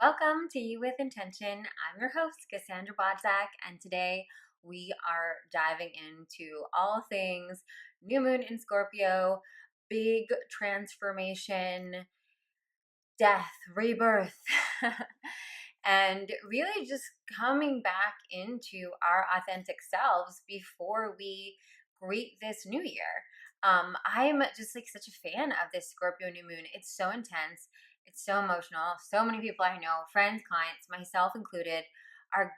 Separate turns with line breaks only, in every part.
Welcome to You with Intention. I'm your host, Cassandra and today we are diving into all things new moon in Scorpio, big transformation, death, rebirth, and really just coming back into our authentic selves before we greet this new year. I'm just like such a fan of this Scorpio new moon. It's so intense. It's so emotional. So many people I know, friends, clients, myself included, are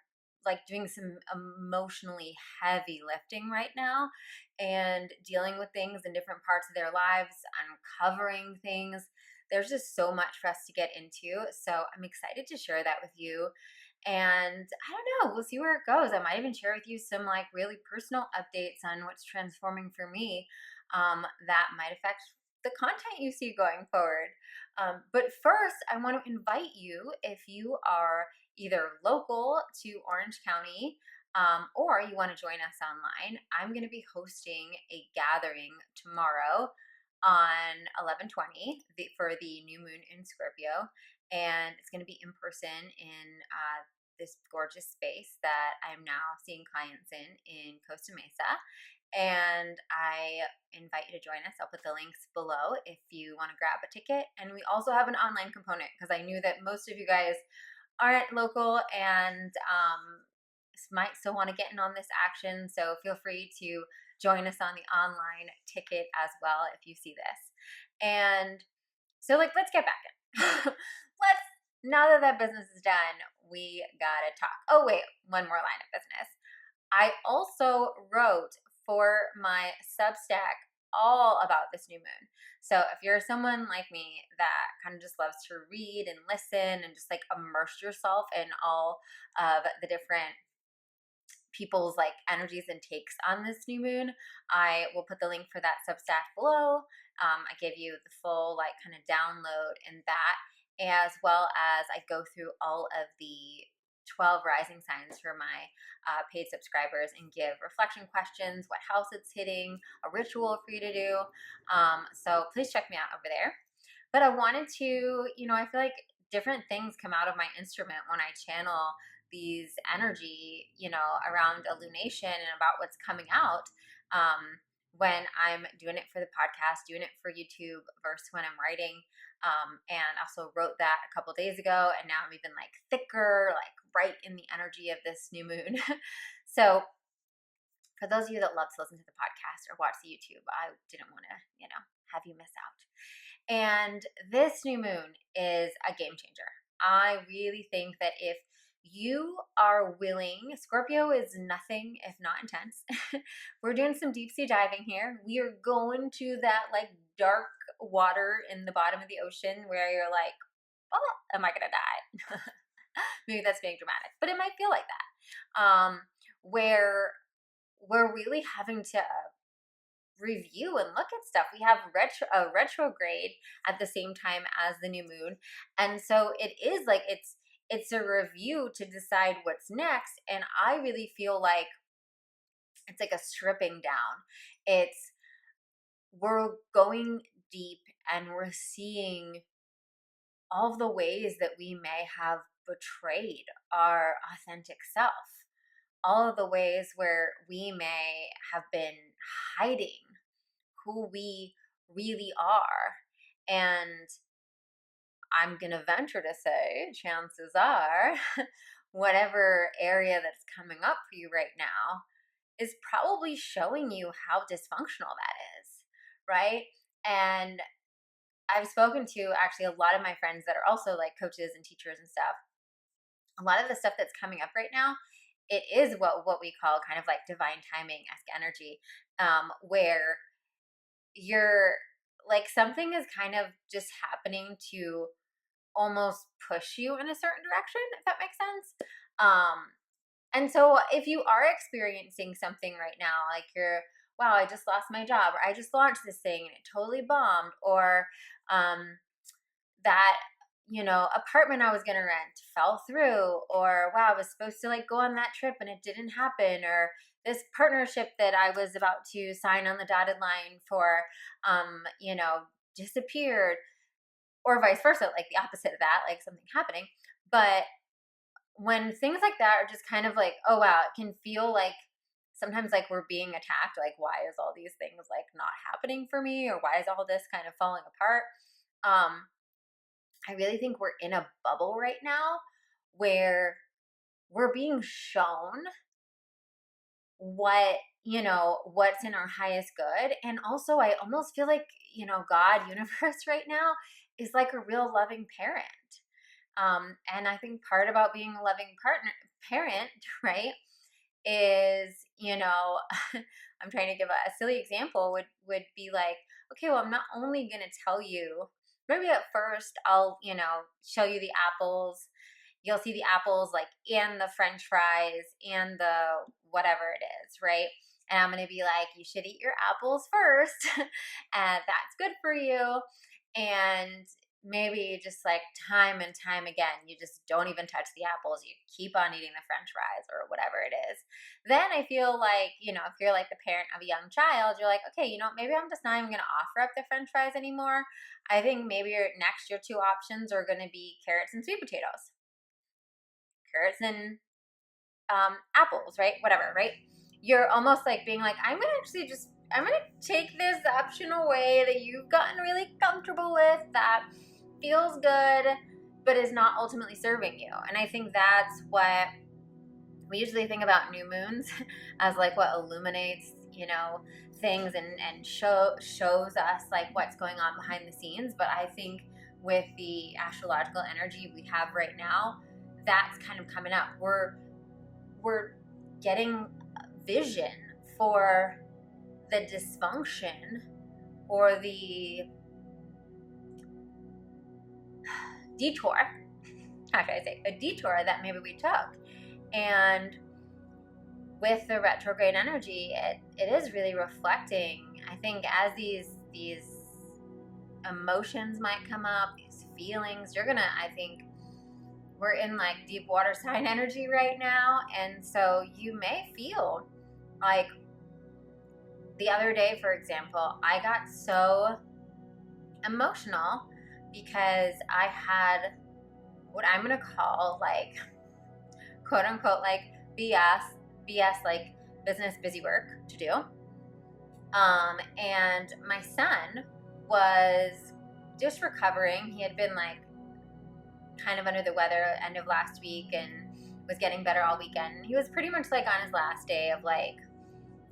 like doing some emotionally heavy lifting right now and dealing with things in different parts of their lives, uncovering things. There's just so much for us to get into. So I'm excited to share that with you. And I don't know, we'll see where it goes. I might even share with you some like really personal updates on what's transforming for me that might affect the content you see going forward. But first, I want to invite you, if you are either local to Orange County or you want to join us online, I'm going to be hosting a gathering tomorrow on 11/20 for the new moon in Scorpio. And it's going to be in person in this gorgeous space that I'm now seeing clients in Costa Mesa. And I invite you to join us. I'll put the links below if you want to grab a ticket. And we also have an online component because I knew that most of you guys aren't local and might still want to get in on this action. So feel free to join us on the online ticket as well if you see this. And so let's get back in. Now that business is done, we gotta talk. Oh wait, one more line of business. I also wrote for my substack all about this new moon. So if you're someone like me that kind of just loves to read and listen and just like immerse yourself in all of the different people's like energies and takes on this new moon, I will put the link for that substack below. I give you the full like kind of download in that, as well as I go through all of the 12 rising signs for my paid subscribers and give reflection questions, what house it's hitting, a ritual for you to do. So please check me out over there. But I wanted to, I feel like different things come out of my instrument when I channel these energy, around illumination and about what's coming out. When I'm doing it for the podcast, doing it for YouTube versus when I'm writing. And also wrote that a couple days ago, and now I'm even like thicker, like right in the energy of this new moon. So for those of you that love to listen to the podcast or watch the YouTube, I didn't want to, have you miss out. And this new moon is a game changer. I really think that if you are willing, Scorpio is nothing if not intense. We're doing some deep sea diving here. We are going to that like dark water in the bottom of the ocean where you're like, oh, am I gonna die? Maybe that's being dramatic, but it might feel like that. Where we're really having to review and look at stuff. We have a retrograde at the same time as the new moon, and so it is like it's a review to decide what's next. And I really feel like it's like a stripping down. We're going deep and we're seeing all of the ways that we may have betrayed our authentic self, all of the ways where we may have been hiding who we really are. And I'm going to venture to say, chances are, whatever area that's coming up for you right now is probably showing you how dysfunctional that is, right? And I've spoken to actually a lot of my friends that are also like coaches and teachers and stuff. A lot of the stuff that's coming up right now, it is what we call kind of like divine timing, ask energy, where you're like something is kind of just happening to almost push you in a certain direction, if that makes sense. And so if you are experiencing something right now, like wow, I just lost my job, or I just launched this thing and it totally bombed, or that, apartment I was going to rent fell through, or wow, I was supposed to like go on that trip and it didn't happen, or this partnership that I was about to sign on the dotted line for, disappeared, or vice versa, like the opposite of that, like something happening. But when things like that are just kind of like, oh wow, it can feel like sometimes like we're being attacked. Like, why is all these things like not happening for me, or why is all this kind of falling apart? I really think we're in a bubble right now where we're being shown what's in our highest good. And also, I almost feel like, God, universe right now is like a real loving parent. And I think part about being a loving parent, right, is, I'm trying to give a silly example would be like, okay, well, I'm not only going to tell you, maybe at first I'll, show you the apples. You'll see the apples like and the French fries and the whatever it is, right? And I'm going to be like, you should eat your apples first. And that's good for you. And maybe just like time and time again, you just don't even touch the apples. You keep on eating the French fries or whatever it is. Then I feel like, if you're like the parent of a young child, you're like, okay, maybe I'm just not even going to offer up the French fries anymore. I think maybe your two options are going to be carrots and sweet potatoes. Carrots and apples, right? Whatever, right? You're almost like being like, I'm going to take this option away that you've gotten really comfortable with, that feels good, but is not ultimately serving you. And I think that's what we usually think about new moons as like what illuminates, things and shows us like what's going on behind the scenes. But I think with the astrological energy we have right now, that's kind of coming up. We're getting vision for the dysfunction or the detour, how should I say, a detour that maybe we took. And with the retrograde energy, it is really reflecting, I think, as these emotions might come up, these feelings, I think we're in like deep water sign energy right now. And so you may feel like, the other day, for example, I got so emotional because I had what I'm going to call like, quote unquote, like BS, like business busy work to do. And my son was just recovering. He had been like kind of under the weather end of last week and was getting better all weekend. He was pretty much like on his last day of like,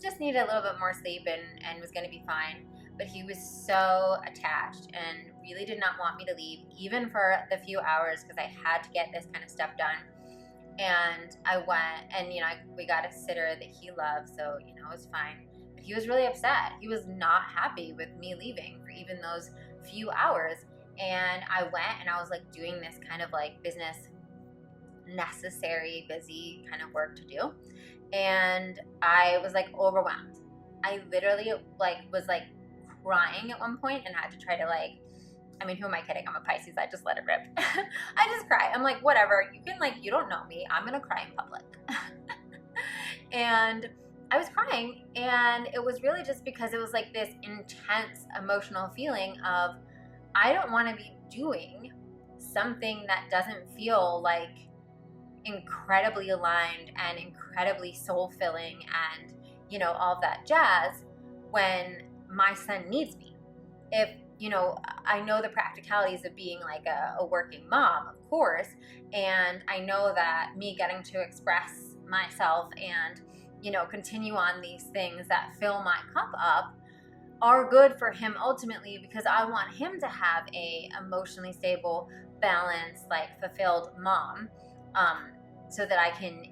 just needed a little bit more sleep and was going to be fine. But he was so attached and really did not want me to leave, even for the few hours, because I had to get this kind of stuff done. And I went and, we got a sitter that he loves, so, it was fine. But he was really upset. He was not happy with me leaving for even those few hours. And I went and I was like doing this kind of like business necessary, busy kind of work to do. And I was like overwhelmed. I literally like was like crying at one point and had to try to like, I mean, who am I kidding? I'm a Pisces. I just let it rip. I just cry. I'm like, whatever. You can like, you don't know me. I'm going to cry in public. And I was crying, and it was really just because it was like this intense emotional feeling of, I don't want to be doing something that doesn't feel like incredibly aligned and incredibly soul-filling and, all of that jazz when my son needs me. If, I know the practicalities of being like a working mom, of course, and I know that me getting to express myself and, continue on these things that fill my cup up are good for him ultimately, because I want him to have a emotionally stable, balanced, like fulfilled mom, so that I can,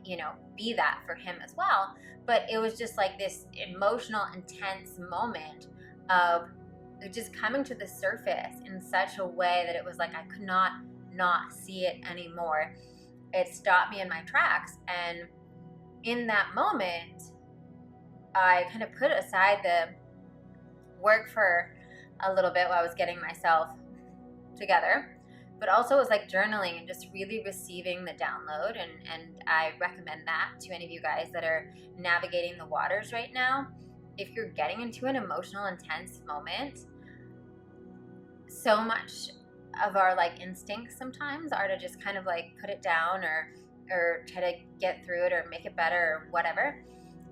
be that for him as well. But it was just like this emotional, intense moment of just coming to the surface in such a way that it was like I could not see it anymore. It stopped me in my tracks. And in that moment, I kind of put aside the work for a little bit while I was getting myself together, but also it was like journaling and just really receiving the download. And I recommend that to any of you guys that are navigating the waters right now. If you're getting into an emotional, intense moment, so much of our like instincts sometimes are to just kind of like put it down or try to get through it or make it better or whatever.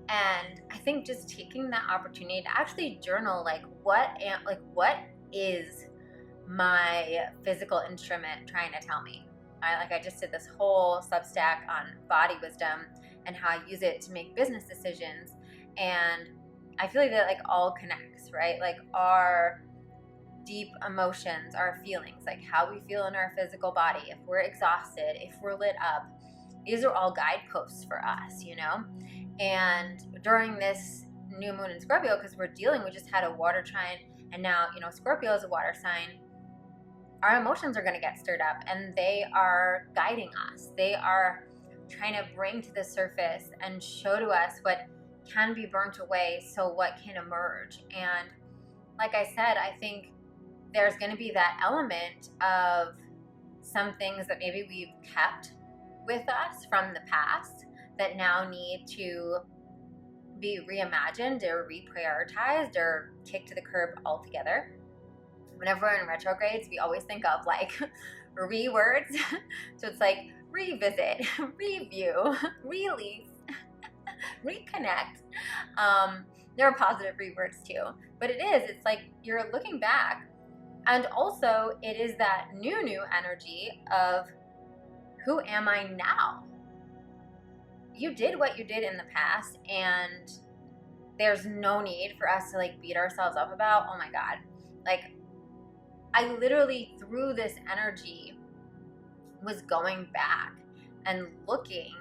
And I think just taking that opportunity to actually journal, like what is my physical instrument trying to tell me? I just did this whole substack on body wisdom and how I use it to make business decisions. And I feel like that like all connects, right? Like our deep emotions, our feelings, like how we feel in our physical body, if we're exhausted, if we're lit up, these are all guideposts for us, you know? And during this new moon in Scorpio, because we just had a water trine, and now, you know, Scorpio is a water sign, our emotions are going to get stirred up, and they are guiding us. They are trying to bring to the surface and show to us what can be burnt away, so what can emerge. And like I said, I think there's going to be that element of some things that maybe we've kept with us from the past that now need to be reimagined or reprioritized or kicked to the curb altogether. Whenever we're in retrogrades, we always think of like re-words. So it's like revisit, review, release, reconnect. There are positive re-words too, but it's like you're looking back. And also it is that new energy of who am I now? You did what you did in the past, and there's no need for us to like beat ourselves up about, oh my God, like I literally through this energy was going back and looking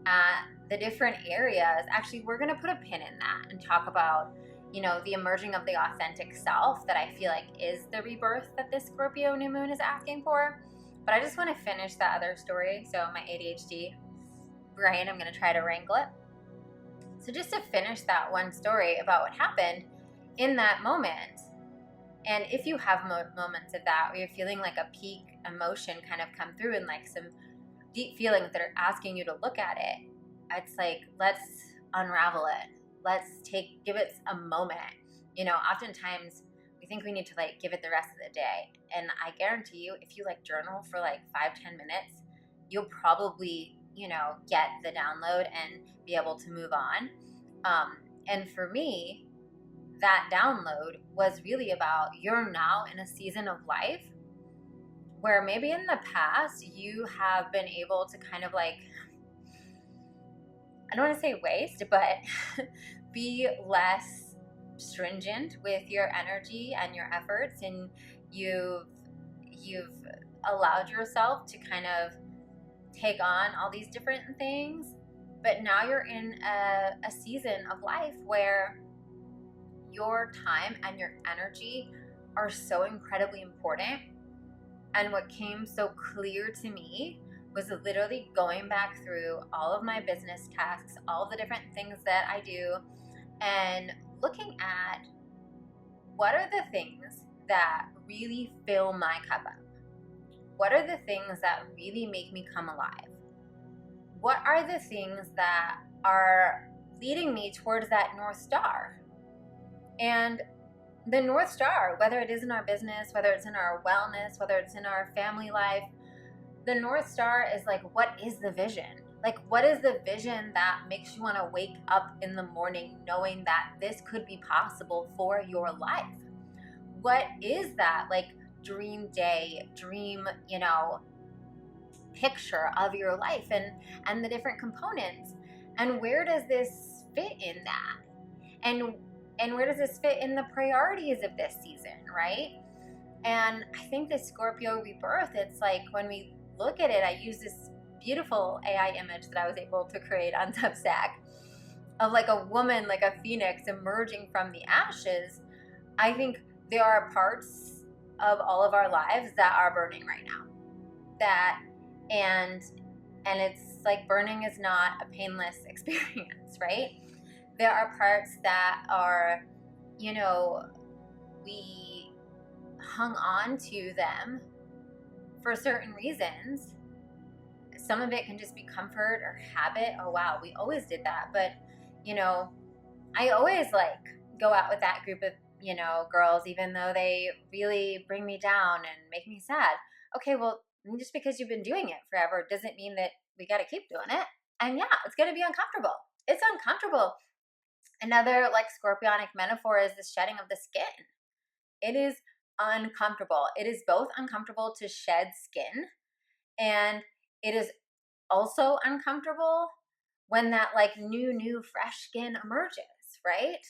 at the different areas. Actually, we're going to put a pin in that and talk about, you know, the emerging of the authentic self that I feel like is the rebirth that this Scorpio new moon is asking for. But I just want to finish that other story. So my ADHD brain, I'm going to try to wrangle it. So just to finish that one story about what happened in that moment. And if you have moments of that where you're feeling like a peak emotion kind of come through and like some deep feelings that are asking you to look at it, it's like, let's unravel it. Let's give it a moment. You know, oftentimes we think we need to like give it the rest of the day. And I guarantee you, if you like journal for like 5-10 minutes, you'll probably, you know, get the download and be able to move on. And for me, that download was really about you're now in a season of life where maybe in the past you have been able to kind of like, I don't want to say waste, but be less stringent with your energy and your efforts, and you've allowed yourself to kind of take on all these different things. But now you're in a season of life where your time and your energy are so incredibly important. And what came so clear to me was literally going back through all of my business tasks, all the different things that I do, and looking at what are the things that really fill my cup up? What are the things that really make me come alive? What are the things that are leading me towards that North Star? And the North Star, whether it is in our business, whether it's in our wellness, whether it's in our family life, the North Star is like, what is the vision? Like, what is the vision that makes you want to wake up in the morning knowing that this could be possible for your life? What is that like dream day, dream, you know, picture of your life and the different components? And where does this fit in that? And where does this fit in the priorities of this season, right? And I think the Scorpio rebirth, it's like when we look at it, I use this beautiful AI image that I was able to create on Substack of like a woman, like a phoenix emerging from the ashes. I think there are parts of all of our lives that are burning right now. And it's like burning is not a painless experience, right? There are parts that are, you know, we hung on to them for certain reasons. Some of it can just be comfort or habit. Oh, wow, we always did that. But, you know, I always like go out with that group of girls, even though they really bring me down and make me sad. Okay, well, just because you've been doing it forever doesn't mean that we got to keep doing it. And yeah, it's going to be uncomfortable. It's uncomfortable. Another like scorpionic metaphor is the shedding of the skin. It is uncomfortable. It is both uncomfortable to shed skin, and it is also uncomfortable when that like new fresh skin emerges, right?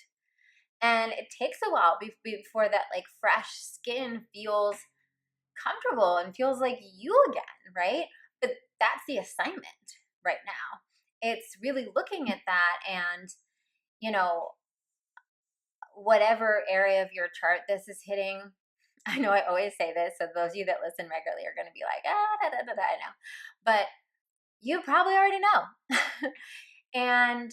And it takes a while before that like fresh skin feels comfortable and feels like you again, right? But that's the assignment right now. It's really looking at that and, you know, whatever area of your chart this is hitting. I know I always say this, so those of you that listen regularly are going to be like, I know. But you probably already know. And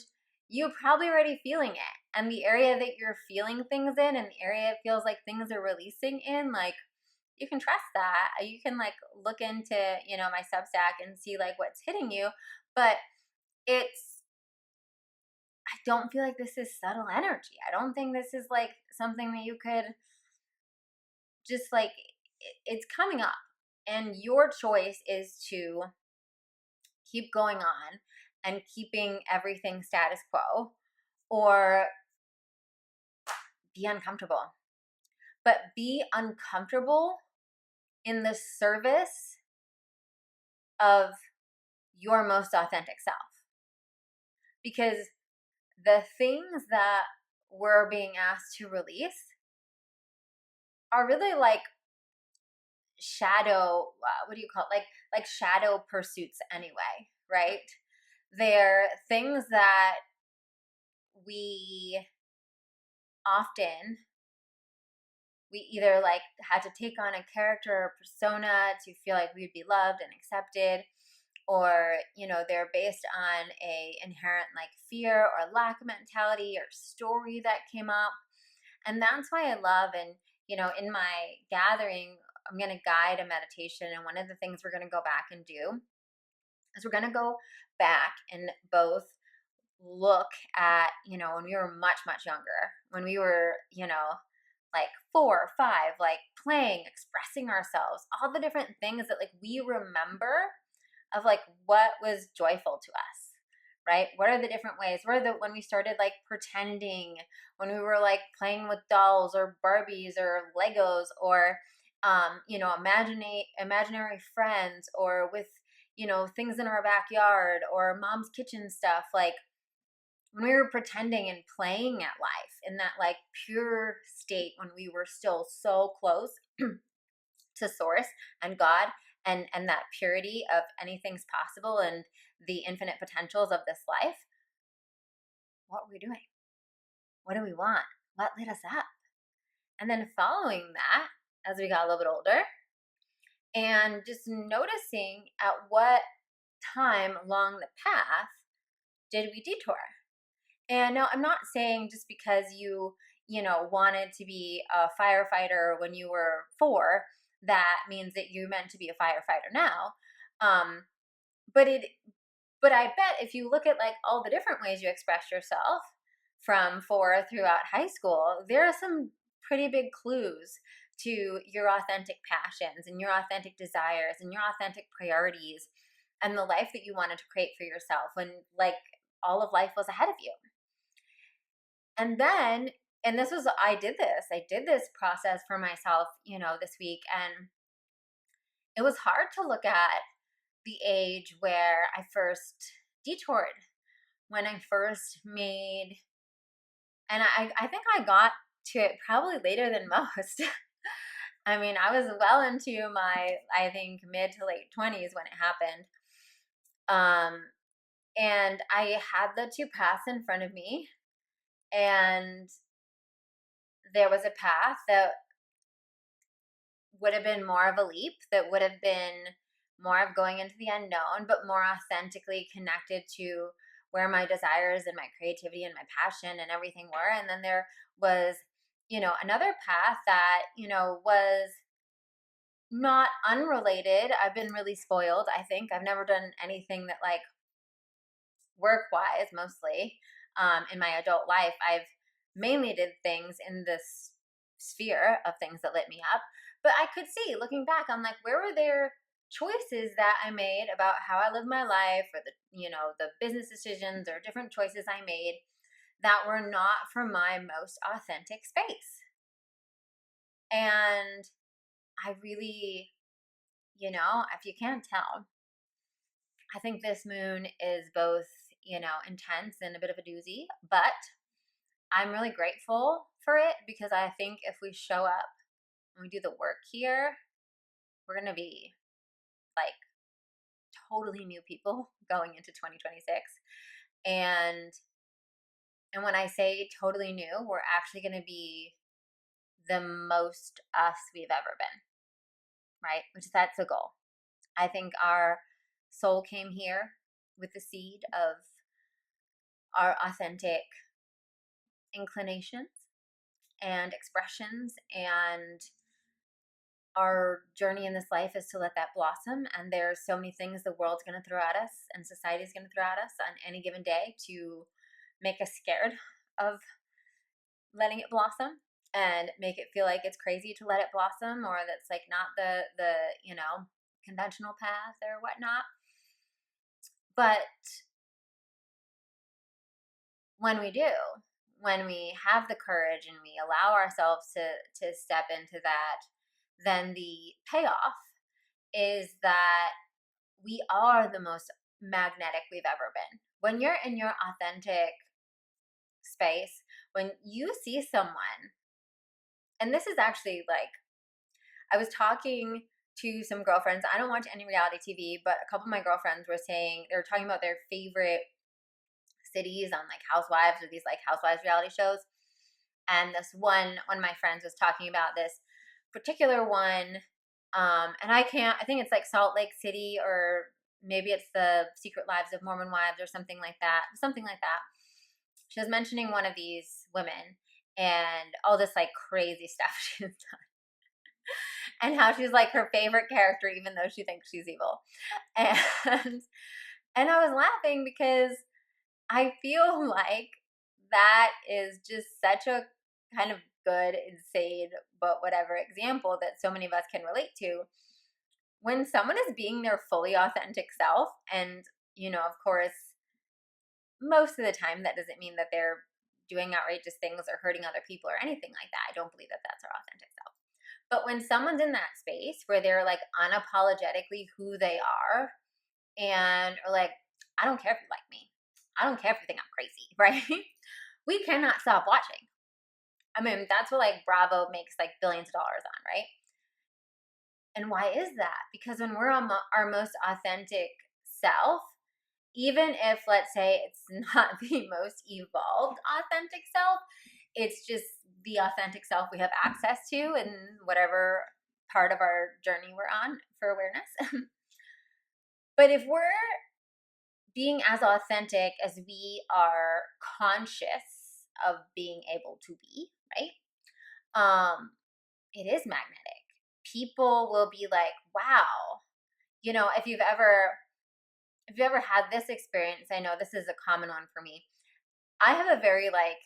you're probably already feeling it. And the area that you're feeling things in and the area it feels like things are releasing in, like, you can trust that. You can like look into, my substack and see like what's hitting you. But I don't feel like this is subtle energy. I don't think this is like something that you could just like, it's coming up. And your choice is to keep going on and keeping everything status quo, or be uncomfortable. But be uncomfortable in the service of your most authentic self. Because the things that we're being asked to release are really like shadow, what do you call it? Like shadow pursuits anyway, right? They're things that we either like had to take on a character or persona to feel like we'd be loved and accepted, or they're based on a inherent like fear or lack mentality or story that came up. And that's why I love, and in my gathering I'm going to guide a meditation, and one of the things we're going to go back and do is we're going to go back and both look at when we were much younger, when we were like 4 or 5, like playing, expressing ourselves, all the different things that like we remember of like what was joyful to us, right? What are the different ways? When we started like pretending, when we were like playing with dolls or Barbies or Legos, or imaginary friends, or with things in our backyard or mom's kitchen stuff, like when we were pretending and playing at life in that like pure state, when we were still so close to source and God, and that purity of anything's possible and the infinite potentials of this life. What were we doing? What do we want? What lit us up? And then following that as we got a little bit older, and just noticing at what time along the path did we detour. And no, I'm not saying just because you wanted to be a firefighter when you were 4, that means that you meant to be a firefighter now. But I bet if you look at like all the different ways you express yourself from 4 throughout high school, there are some pretty big clues to your authentic passions and your authentic desires and your authentic priorities and the life that you wanted to create for yourself when like all of life was ahead of you. And then, and I did this process for myself, this week. And it was hard to look at the age where I first detoured, when I first made, and I think I got to it probably later than most. I mean, I was well into my, I think, mid to late 20s when it happened. And I had the 2 paths in front of me. And there was a path that would have been more of a leap, that would have been more of going into the unknown, but more authentically connected to where my desires and my creativity and my passion and everything were. And then there was, another path that, was not unrelated. I've been really spoiled, I think. I've never done anything that like work-wise, mostly, in my adult life. I've mainly did things in this sphere of things that lit me up. But I could see, looking back, I'm like, where were there choices that I made about how I live my life, or the business decisions or different choices I made that were not from my most authentic space. And I really, if you can't tell, I think this moon is both, intense and a bit of a doozy, but I'm really grateful for it, because I think if we show up and we do the work here, we're going to be like totally new people going into 2026. And when I say totally new, we're actually going to be the most us we've ever been, right? Which that's the goal. I think our soul came here with the seed of our authentic inclinations and expressions, and our journey in this life is to let that blossom. And there's so many things the world's going to throw at us and society's going to throw at us on any given day to make us scared of letting it blossom and make it feel like it's crazy to let it blossom, or that's like not the conventional path or whatnot. But when we do, when we have the courage and we allow ourselves to step into that, then the payoff is that we are the most magnetic we've ever been. When you're in your authentic space, when you see someone, and this is actually like, I was talking to some girlfriends. I don't watch any reality TV, but a couple of my girlfriends were saying, they were talking about their favorite cities on like Housewives, or these like Housewives reality shows. And this one of my friends was talking about this particular one. And I think it's like Salt Lake City, or maybe it's the Secret Lives of Mormon Wives or something like that. She was mentioning one of these women and all this like crazy stuff she's done, and how she's like her favorite character, even though she thinks she's evil. And I was laughing because I feel like that is just such a kind of good, insane, but whatever example that so many of us can relate to. When someone is being their fully authentic self, and, of course, most of the time that doesn't mean that they're doing outrageous things or hurting other people or anything like that. I don't believe that that's our authentic self. But when someone's in that space where they're like unapologetically who they are, and are like, I don't care if you like me, I don't care if you think I'm crazy, right? We cannot stop watching. I mean, that's what like Bravo makes like billions of dollars on, right? And why is that? Because when we're on our most authentic self, even if, let's say, it's not the most evolved authentic self, it's just the authentic self we have access to in whatever part of our journey we're on for awareness. But if we're being as authentic as we are conscious of being able to be, right? It is magnetic. People will be like, wow. If you've ever had this experience, I know this is a common one for me. I have a very like,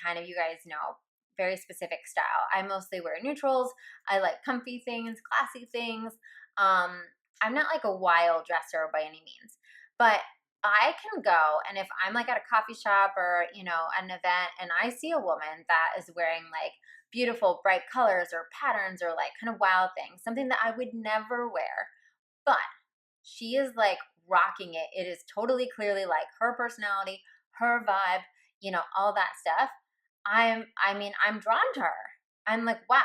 kind of, you guys know, very specific style. I mostly wear neutrals. I like comfy things, classy things. I'm not like a wild dresser by any means, but I can go, and if I'm like at a coffee shop or, an event, and I see a woman that is wearing like beautiful bright colors or patterns or like kind of wild things, something that I would never wear, but she is like rocking it. It is totally clearly like her personality, her vibe, all that stuff. I'm drawn to her. I'm like, wow,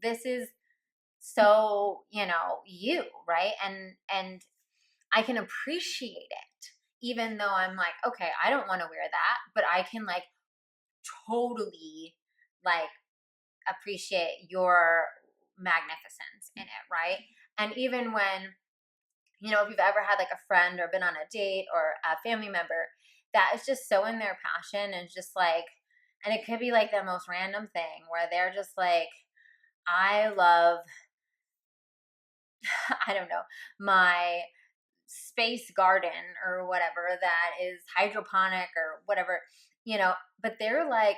this is so, you, right? And I can appreciate it, even though I'm like, okay, I don't want to wear that, but I can like totally like appreciate your magnificence in it, right? And even when, if you've ever had like a friend or been on a date or a family member that is just so in their passion, and just like, and it could be like the most random thing where they're just like, I love, I don't know, my space garden or whatever that is hydroponic or whatever, but they're like,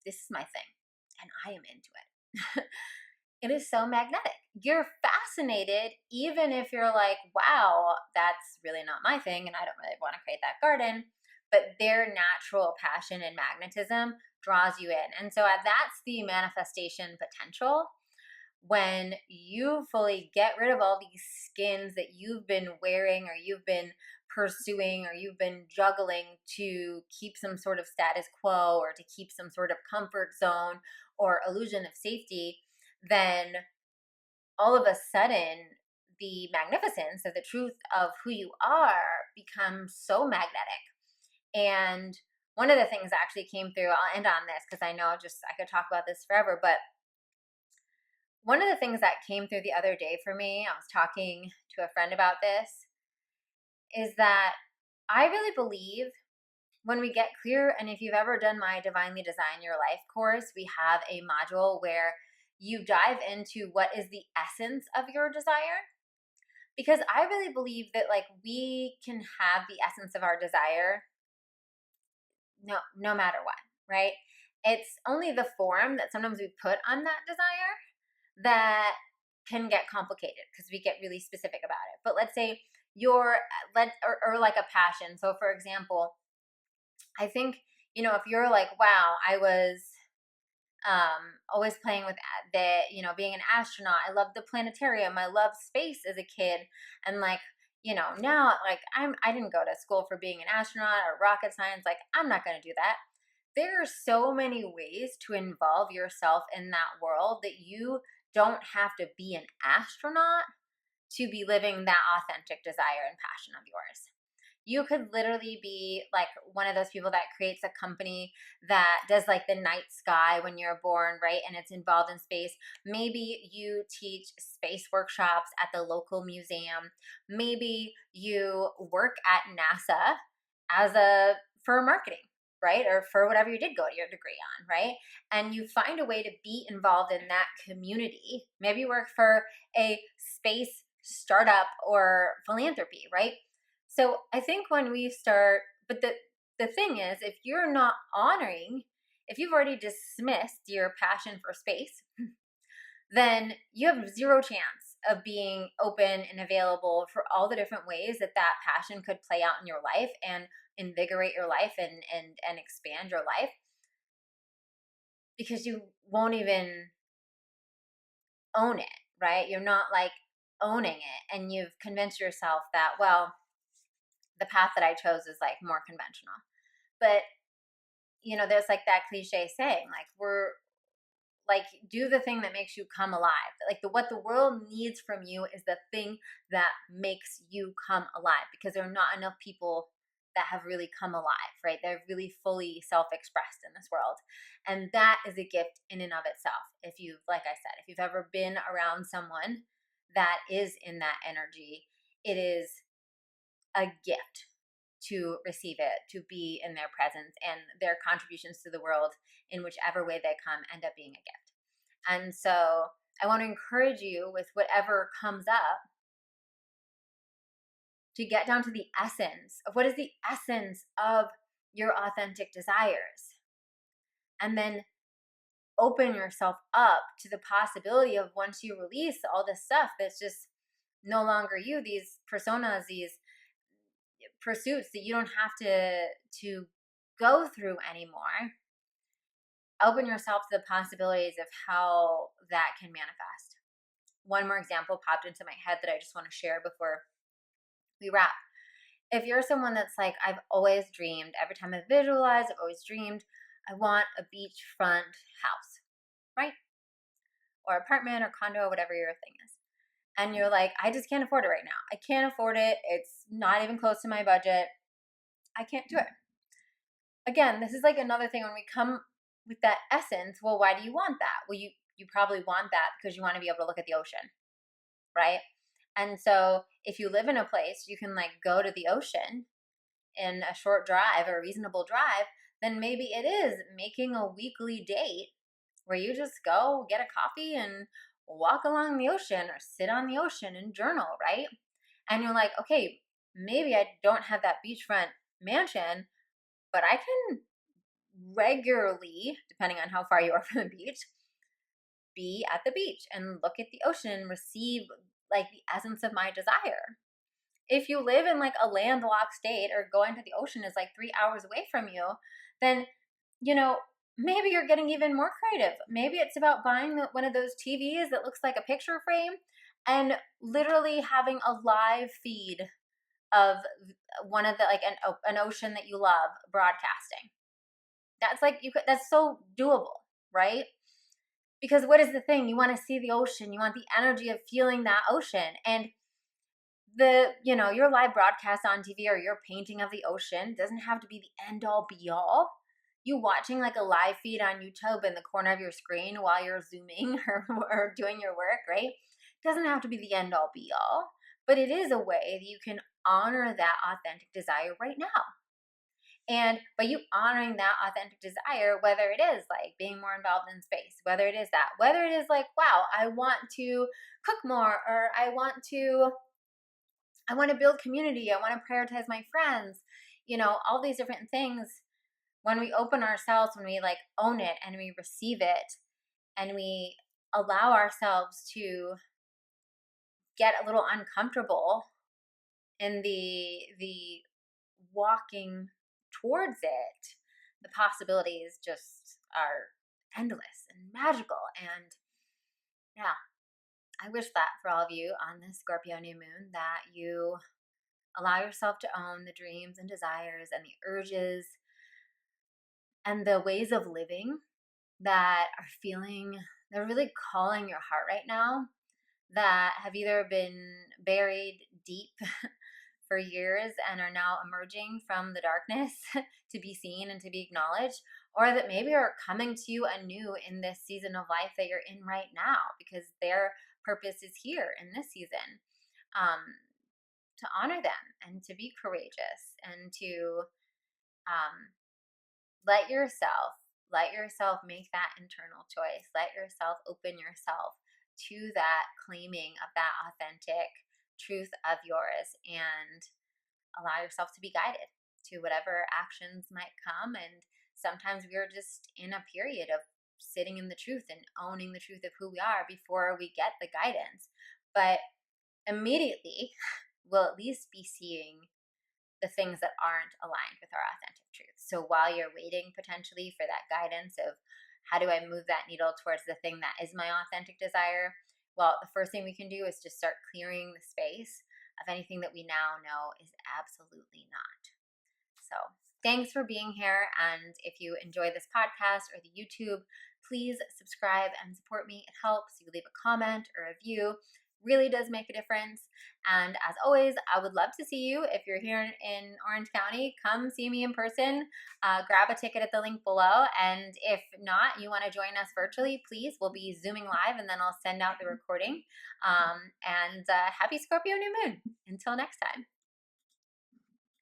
this is my thing and I am into it. It is so magnetic. You're fascinated, even if you're like, wow, that's really not my thing and I don't really want to create that garden. But their natural passion and magnetism draws you in. And so that's the manifestation potential when you fully get rid of all these skins that you've been wearing or you've been pursuing or you've been juggling to keep some sort of status quo or to keep some sort of comfort zone or illusion of safety, then all of a sudden the magnificence of the truth of who you are becomes so magnetic. And one of the things that actually came through, I'll end on this because I know I could talk about this forever, but one of the things that came through the other day for me, I was talking to a friend about this, is that I really believe when we get clear, and if you've ever done my Divinely Design Your Life course, we have a module where you dive into what is the essence of your desire. Because I really believe that like we can have the essence of our desire no matter what, right? It's only the form that sometimes we put on that desire that can get complicated because we get really specific about it. But let's say or like a passion. So for example, I think, if you're like, wow, I was always playing with being an astronaut. I loved the planetarium. I loved space as a kid. And like, now like I didn't go to school for being an astronaut or rocket science. Like, I'm not going to do that. There are so many ways to involve yourself in that world that you don't have to be an astronaut to be living that authentic desire and passion of yours. You could literally be like one of those people that creates a company that does like the night sky when you're born, right? And it's involved in space. Maybe you teach space workshops at the local museum. Maybe you work at NASA for marketing, right? Or for whatever you did go to your degree on, right? And you find a way to be involved in that community. Maybe you work for a space startup or philanthropy, right? So I think when we start, but the thing is, if you're not honoring, if you've already dismissed your passion for space, then you have zero chance of being open and available for all the different ways that passion could play out in your life and invigorate your life and expand your life, because you won't even own it, right? You're not like owning it, and you've convinced yourself that, well, the path that I chose is like more conventional. But there's like that cliche saying, like, we're like, do the thing that makes you come alive. Like what the world needs from you is the thing that makes you come alive, because there are not enough people that have really come alive, right? They're really fully self-expressed in this world. And that is a gift in and of itself. If you've, like I said, if you've ever been around someone that is in that energy, it is a gift to receive it, to be in their presence, and their contributions to the world in whichever way they come end up being a gift. And so I want to encourage you with whatever comes up to get down to the essence of what is the essence of your authentic desires. And then open yourself up to the possibility of, once you release all this stuff that's just no longer you, these personas, these pursuits that you don't have to go through anymore, open yourself to the possibilities of how that can manifest. One more example popped into my head that I just want to share before we wrap. If you're someone that's like, I've always dreamed, every time I visualize, I've always dreamed, I want a beachfront house, right? Or apartment or condo, whatever your thing is. And you're like, I just can't afford it right now. I can't afford it. It's not even close to my budget. I can't do it. Again, this is like another thing when we come with that essence. Well, why do you want that? Well, you probably want that because you want to be able to look at the ocean, right? And so if you live in a place you can like go to the ocean in a short drive or a reasonable drive, then maybe it is making a weekly date where you just go get a coffee and walk along the ocean or sit on the ocean and journal, right? And you're like, okay, maybe I don't have that beachfront mansion, but I can regularly, depending on how far you are from the beach, be at the beach and look at the ocean and receive like the essence of my desire. If you live in like a landlocked state or going to the ocean is like 3 hours away from you, then, maybe you're getting even more creative. Maybe it's about buying one of those TVs that looks like a picture frame and literally having a live feed of one of the, like an ocean that you love broadcasting. That's like, that's so doable, right? Because what is the thing? You want to see the ocean. You want the energy of feeling that ocean. And your live broadcast on TV or your painting of the ocean doesn't have to be the end all be all. You watching like a live feed on YouTube in the corner of your screen while you're zooming or doing your work, right? Doesn't have to be the end all be all, but it is a way that you can honor that authentic desire right now. And by you honoring that authentic desire, whether it is like being more involved in space, whether it is like, wow, I want to cook more, or I want to build community, I want to prioritize my friends, all these different things. When we open ourselves, when we like own it and we receive it and we allow ourselves to get a little uncomfortable in the walking towards it, the possibilities just are endless and magical. And yeah, I wish that for all of you on this Scorpio new moon, that you allow yourself to own the dreams and desires and the urges and the ways of living that they're really calling your heart right now, that have either been buried deep for years and are now emerging from the darkness to be seen and to be acknowledged, or that maybe are coming to you anew in this season of life that you're in right now, because their purpose is here in this season. To honor them and to be courageous and to let yourself make that internal choice. Let yourself open yourself to that claiming of that authentic truth of yours, and allow yourself to be guided to whatever actions might come. And sometimes we're just in a period of sitting in the truth and owning the truth of who we are before we get the guidance. But immediately we'll at least be seeing the things that aren't aligned with our authentic truth. So while you're waiting potentially for that guidance of how do I move that needle towards the thing that is my authentic desire, well, the first thing we can do is just start clearing the space of anything that we now know is absolutely not. So thanks for being here. And if you enjoy this podcast or the YouTube, please subscribe and support me. It helps. You leave a comment or a review. Really does make a difference. And as always, I would love to see you. If you're here in Orange County, come see me in person. Grab a ticket at the link below. And if not, you want to join us virtually, please. We'll be Zooming live, and then I'll send out the recording. And happy Scorpio new moon. Until next time.